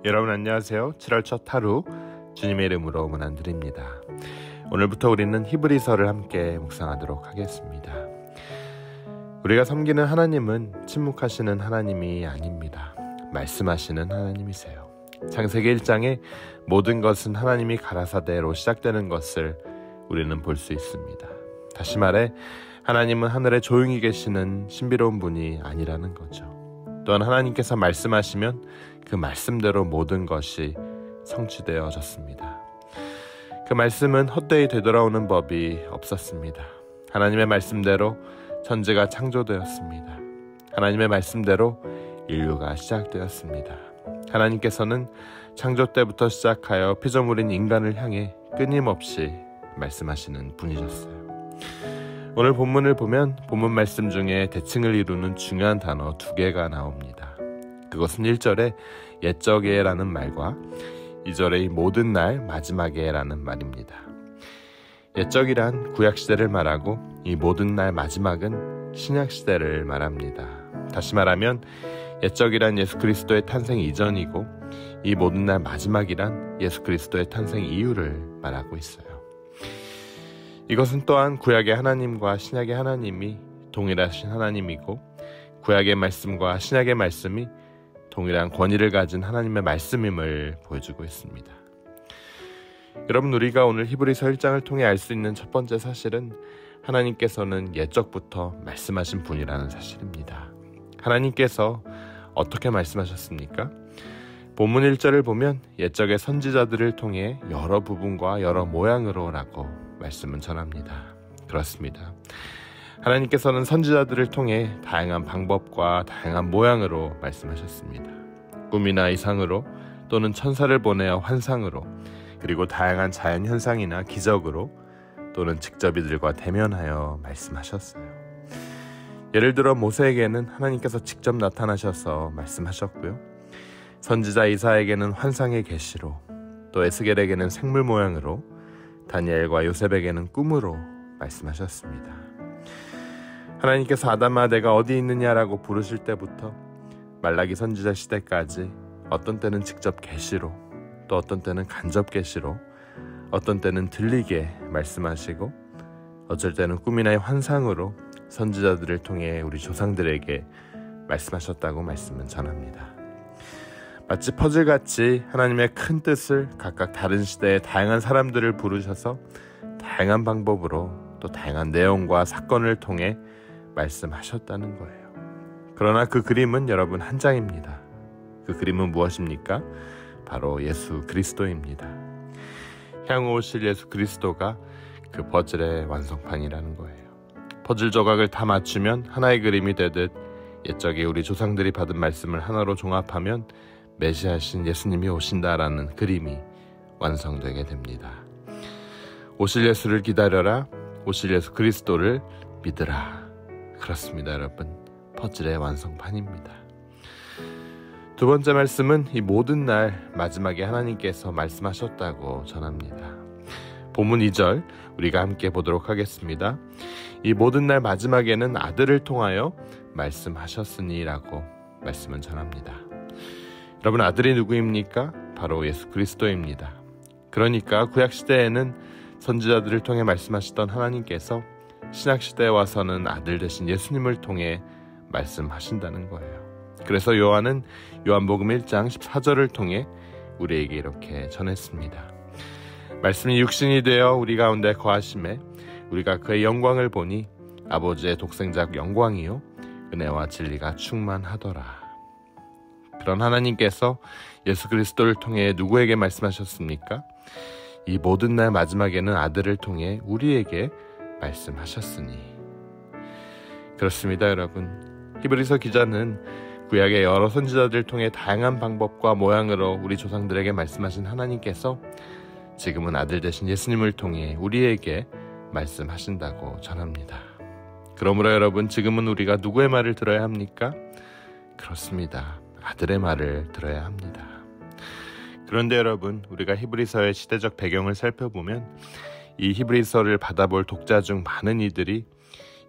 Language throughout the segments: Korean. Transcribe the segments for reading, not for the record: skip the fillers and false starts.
여러분 안녕하세요. 7월 첫 하루 주님의 이름으로 문안드립니다. 오늘부터 우리는 히브리서를 함께 묵상하도록 하겠습니다. 우리가 섬기는 하나님은 침묵하시는 하나님이 아닙니다. 말씀하시는 하나님이세요. 창세기 1장에 모든 것은 하나님이 가라사대로 시작되는 것을 우리는 볼 수 있습니다. 다시 말해 하나님은 하늘에 조용히 계시는 신비로운 분이 아니라는 거죠. 또한 하나님께서 말씀하시면 그 말씀대로 모든 것이 성취되어졌습니다. 그 말씀은 헛되이 되돌아오는 법이 없었습니다. 하나님의 말씀대로 천지가 창조되었습니다. 하나님의 말씀대로 인류가 시작되었습니다. 하나님께서는 창조 때부터 시작하여 피조물인 인간을 향해 끊임없이 말씀하시는 분이셨어요. 오늘 본문을 보면 본문 말씀 중에 대칭을 이루는 중요한 단어 2개가 나옵니다. 그것은 1절에 옛적에라는 말과 2절에 이 모든 날 마지막에라는 말입니다. 옛적이란 구약시대를 말하고 이 모든 날 마지막은 신약시대를 말합니다. 다시 말하면 옛적이란 예수 그리스도의 탄생 이전이고 이 모든 날 마지막이란 예수 그리스도의 탄생 이후를 말하고 있어요. 이것은 또한 구약의 하나님과 신약의 하나님이 동일하신 하나님이고 구약의 말씀과 신약의 말씀이 동일한 권위를 가진 하나님의 말씀임을 보여주고 있습니다. 여러분, 우리가 오늘 히브리서 1장을 통해 알 수 있는 첫 번째 사실은 하나님께서는 옛적부터 말씀하신 분이라는 사실입니다. 하나님께서 어떻게 말씀하셨습니까? 본문 1절을 보면 옛적의 선지자들을 통해 여러 부분과 여러 모양으로 라고 말씀은 전합니다. 그렇습니다. 하나님께서는 선지자들을 통해 다양한 방법과 다양한 모양으로 말씀하셨습니다. 꿈이나 이상으로 또는 천사를 보내어 환상으로 그리고 다양한 자연현상이나 기적으로 또는 직접 이들과 대면하여 말씀하셨어요. 예를 들어 모세에게는 하나님께서 직접 나타나셔서 말씀하셨고요. 선지자 이사야에게는 환상의 계시로 또 에스겔에게는 생물 모양으로 다니엘과 요셉에게는 꿈으로 말씀하셨습니다. 하나님께서 아담아 내가 어디 있느냐라고 부르실 때부터 말라기 선지자 시대까지 어떤 때는 직접 계시로 또 어떤 때는 간접 계시로 어떤 때는 들리게 말씀하시고 어쩔 때는 꿈이나 환상으로 선지자들을 통해 우리 조상들에게 말씀하셨다고 말씀은 전합니다. 마치 퍼즐같이 하나님의 큰 뜻을 각각 다른 시대의 다양한 사람들을 부르셔서 다양한 방법으로 또 다양한 내용과 사건을 통해 말씀하셨다는 거예요. 그러나 그 그림은 여러분 한 장입니다. 그 그림은 무엇입니까? 바로 예수 그리스도입니다. 향후 오실 예수 그리스도가 그 퍼즐의 완성판이라는 거예요. 퍼즐 조각을 다 맞추면 하나의 그림이 되듯 옛적에 우리 조상들이 받은 말씀을 하나로 종합하면 메시아신 예수님이 오신다라는 그림이 완성되게 됩니다. 오실 예수를 기다려라. 오실 예수 그리스도를 믿으라. 그렇습니다, 여러분. 퍼즐의 완성판입니다. 두 번째 말씀은 이 모든 날 마지막에 하나님께서 말씀하셨다고 전합니다. 본문 2절 우리가 함께 보도록 하겠습니다. 이 모든 날 마지막에는 아들을 통하여 말씀하셨으니라고 말씀은 전합니다. 여러분, 아들이 누구입니까? 바로 예수 그리스도입니다. 그러니까 구약시대에는 선지자들을 통해 말씀하시던 하나님께서 신약시대에 와서는 아들 되신 예수님을 통해 말씀하신다는 거예요. 그래서 요한은 요한복음 1장 14절을 통해 우리에게 이렇게 전했습니다. 말씀이 육신이 되어 우리 가운데 거하심에 우리가 그의 영광을 보니 아버지의 독생자 영광이요 은혜와 진리가 충만하더라. 그런 하나님께서 예수 그리스도를 통해 누구에게 말씀하셨습니까? 이 모든 날 마지막에는 아들을 통해 우리에게 말씀하셨으니. 그렇습니다, 여러분. 히브리서 기자는 구약의 여러 선지자들을 통해 다양한 방법과 모양으로 우리 조상들에게 말씀하신 하나님께서 지금은 아들 되신 예수님을 통해 우리에게 말씀하신다고 전합니다. 그러므로 여러분, 지금은 우리가 누구의 말을 들어야 합니까? 그렇습니다. 아들의 말을 들어야 합니다. 그런데 여러분, 우리가 히브리서의 시대적 배경을 살펴보면 이 히브리서를 받아볼 독자 중 많은 이들이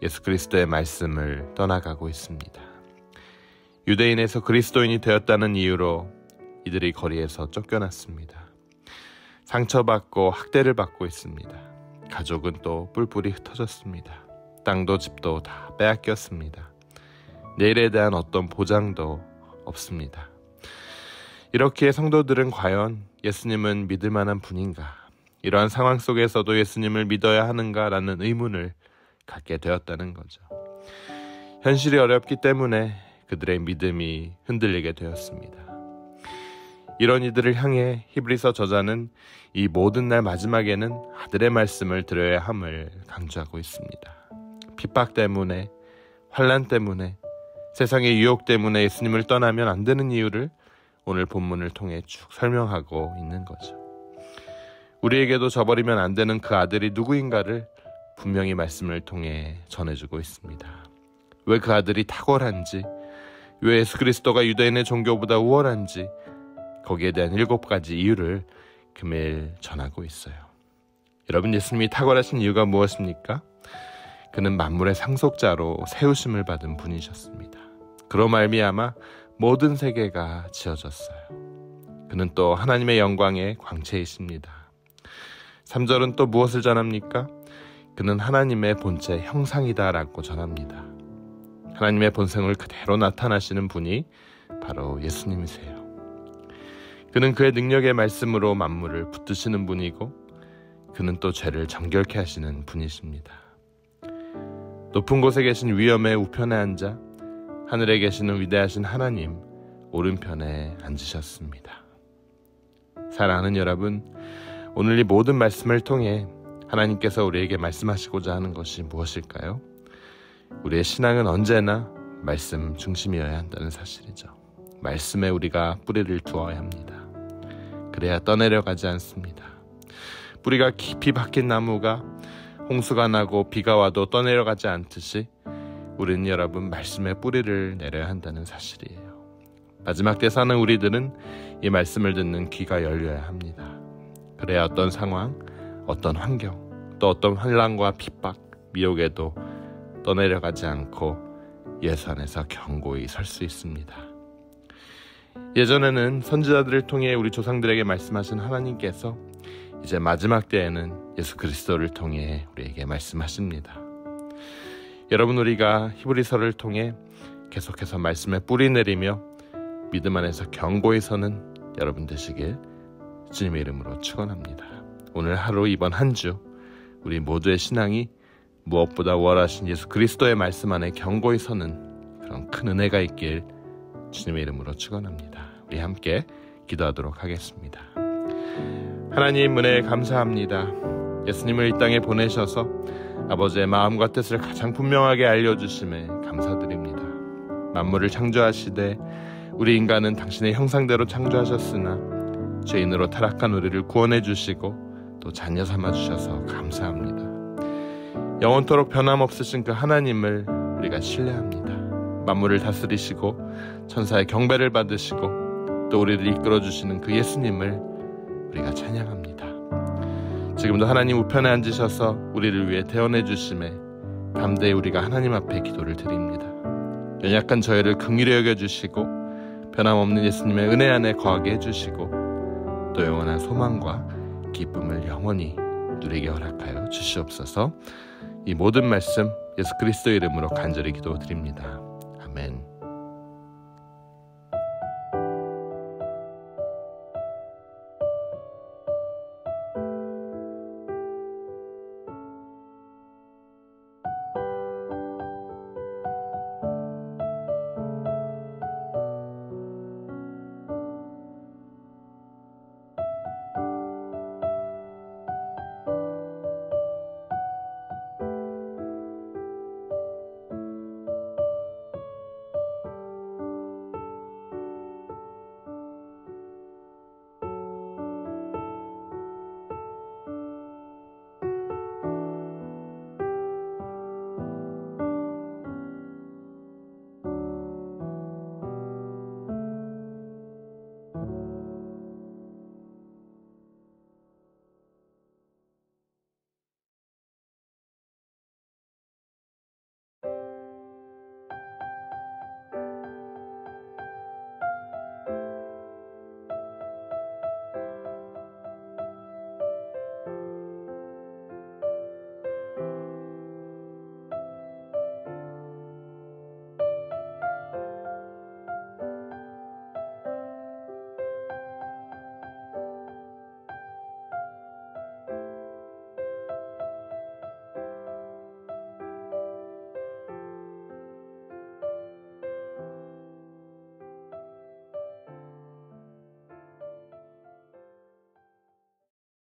예수 그리스도의 말씀을 떠나가고 있습니다. 유대인에서 그리스도인이 되었다는 이유로 이들이 거리에서 쫓겨났습니다. 상처받고 학대를 받고 있습니다. 가족은 또 뿔뿔이 흩어졌습니다. 땅도 집도 다 빼앗겼습니다. 내일에 대한 어떤 보장도 없습니다. 이렇기에 성도들은 과연 예수님은 믿을 만한 분인가? 이러한 상황 속에서도 예수님을 믿어야 하는가라는 의문을 갖게 되었다는 거죠. 현실이 어렵기 때문에 그들의 믿음이 흔들리게 되었습니다. 이런 이들을 향해 히브리서 저자는 이 모든 날 마지막에는 아들의 말씀을 들어야 함을 강조하고 있습니다. 핍박 때문에, 환난 때문에, 세상의 유혹 때문에 예수님을 떠나면 안 되는 이유를 오늘 본문을 통해 쭉 설명하고 있는 거죠. 우리에게도 저버리면 안 되는 그 아들이 누구인가를 분명히 말씀을 통해 전해주고 있습니다. 왜 그 아들이 탁월한지, 왜 예수 그리스도가 유대인의 종교보다 우월한지, 거기에 대한 7가지 이유를 금일 전하고 있어요. 여러분, 예수님이 탁월하신 이유가 무엇입니까? 그는 만물의 상속자로 세우심을 받은 분이셨습니다. 그로 말미암아 모든 세계가 지어졌어요. 그는 또 하나님의 영광의 광채이십니다. 3절은 또 무엇을 전합니까? 그는 하나님의 본체 형상이다라고 전합니다. 하나님의 본성을 그대로 나타나시는 분이 바로 예수님이세요. 그는 그의 능력의 말씀으로 만물을 붙드시는 분이고, 그는 또 죄를 정결케 하시는 분이십니다. 높은 곳에 계신 위엄의 우편에 앉아 하늘에 계시는 위대하신 하나님 오른편에 앉으셨습니다. 사랑하는 여러분, 오늘 이 모든 말씀을 통해 하나님께서 우리에게 말씀하시고자 하는 것이 무엇일까요? 우리의 신앙은 언제나 말씀 중심이어야 한다는 사실이죠. 말씀에 우리가 뿌리를 두어야 합니다. 그래야 떠내려가지 않습니다. 뿌리가 깊이 박힌 나무가 홍수가 나고 비가 와도 떠내려가지 않듯이 우리는 여러분 말씀에 뿌리를 내려야 한다는 사실이에요. 마지막 때 사는 우리들은 이 말씀을 듣는 귀가 열려야 합니다. 그래야 어떤 상황, 어떤 환경, 또 어떤 환난과 핍박, 미혹에도 떠내려가지 않고 예수 안에서 견고히 설 수 있습니다. 예전에는 선지자들을 통해 우리 조상들에게 말씀하신 하나님께서 이제 마지막 때에는 예수 그리스도를 통해 우리에게 말씀하십니다. 여러분, 우리가 히브리서를 통해 계속해서 말씀에 뿌리 내리며 믿음 안에서 견고히 서는 여러분 되시길 주님의 이름으로 축원합니다. 오늘 하루, 이번 한 주 우리 모두의 신앙이 무엇보다 우월하신 예수 그리스도의 말씀 안에 견고히 서는 그런 큰 은혜가 있길 주님의 이름으로 축원합니다. 우리 함께 기도하도록 하겠습니다. 하나님, 은혜에 감사합니다. 예수님을 이 땅에 보내셔서 아버지의 마음과 뜻을 가장 분명하게 알려주심에 감사드립니다. 만물을 창조하시되 우리 인간은 당신의 형상대로 창조하셨으나 죄인으로 타락한 우리를 구원해 주시고 또 자녀 삼아 주셔서 감사합니다. 영원토록 변함없으신 그 하나님을 우리가 신뢰합니다. 만물을 다스리시고 천사의 경배를 받으시고 또 우리를 이끌어 주시는 그 예수님을 우리가 찬양합니다. 지금도 하나님 우편에 앉으셔서 우리를 위해 대언해 주심에 담대히 우리가 하나님 앞에 기도를 드립니다. 연약한 저희를 긍휼히 여겨주시고 변함없는 예수님의 은혜 안에 거하게 해주시고 또 영원한 소망과 기쁨을 영원히 누리게 허락하여 주시옵소서. 이 모든 말씀 예수 그리스도의 이름으로 간절히 기도드립니다. 아멘.